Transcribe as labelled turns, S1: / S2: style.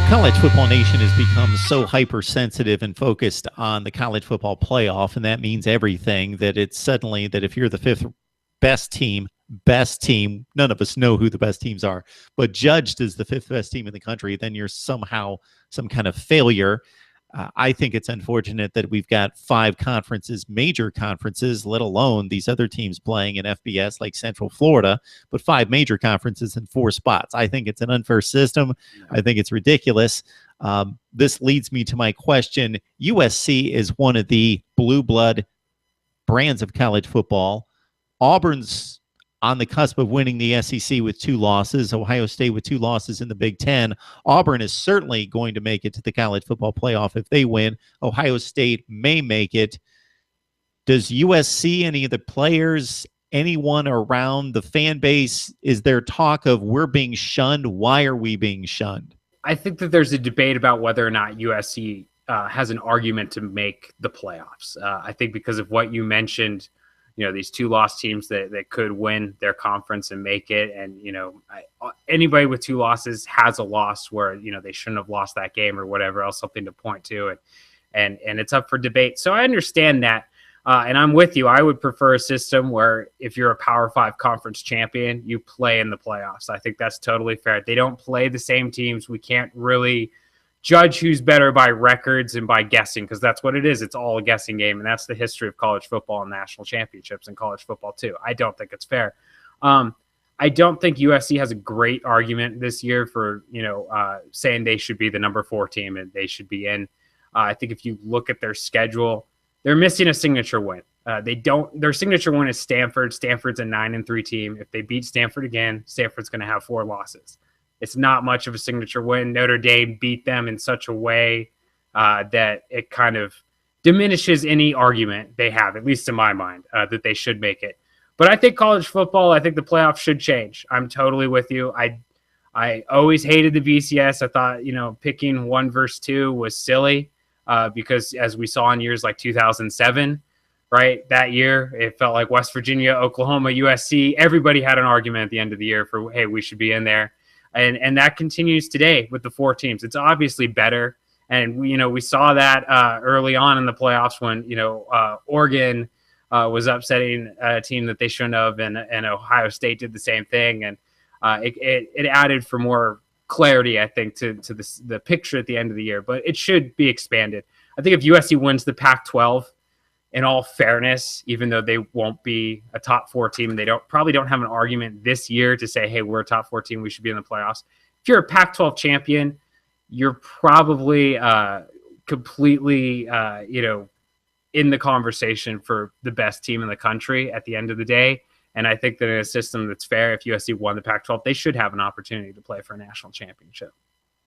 S1: College football nation has become so hypersensitive and focused on the college football playoff, and that means everything, that it's suddenly that if you're the fifth best team, none of us know who the best teams are, but judged as the fifth best team in the country, then you're somehow some kind of failure. I think it's unfortunate that we've got 5 conferences, major conferences, let alone these other teams playing in FBS like Central Florida, but 5 major conferences in 4 spots. I think it's an unfair system. I think it's ridiculous. This leads me to my question. USC is one of the blue blood brands of college football. Auburn's on the cusp of winning the SEC with 2 losses, Ohio State with 2 losses in the Big Ten. Auburn is certainly going to make it to the college football playoff if they win. Ohio State may make it. Does USC, any of the players, anyone around the fan base, is there talk of we're being shunned? Why are we being shunned?
S2: I think that there's a debate about whether or not USC has an argument to make the playoffs. I think because of what you mentioned, these 2 lost teams that could win their conference and make it. And, anybody with 2 losses has a loss where, they shouldn't have lost that game or whatever else, something to point to. And it's up for debate. So I understand that. And I'm with you. I would prefer a system where if you're a Power 5 conference champion, you play in the playoffs. I think that's totally fair. They don't play the same teams. We can't really judge who's better by records and by guessing, because that's what it is. It's all a guessing game, and that's the history of college football and national championships and college football too. I don't think it's fair. I don't think USC has a great argument this year for saying they should be the number 4 team and they should be in. I think if you look at their schedule, they're missing a signature win. Their signature win is Stanford. Stanford's a 9-3 team. If they beat Stanford again, Stanford's going to have 4 losses. It's not much of a signature win. Notre Dame beat them in such a way that it kind of diminishes any argument they have, at least in my mind, that they should make it. But I think college football, I think the playoffs should change. I'm totally with you. I always hated the BCS. I thought, picking 1 versus 2 was silly because as we saw in years like 2007, right, that year, it felt like West Virginia, Oklahoma, USC, everybody had an argument at the end of the year for, hey, we should be in there. And that continues today with the 4 teams. It's obviously better. And we saw that early on in the playoffs when, Oregon was upsetting a team that they shouldn't have, and Ohio State did the same thing. And it added for more clarity, I think, to the picture at the end of the year. But it should be expanded. I think if USC wins the Pac-12, in all fairness, even though they won't be a top 4 team, they probably don't have an argument this year to say, hey, we're a top 4 team, we should be in the playoffs. If you're a Pac-12 champion, you're probably completely, in the conversation for the best team in the country at the end of the day. And I think that in a system that's fair, if USC won the Pac-12, they should have an opportunity to play for a national championship.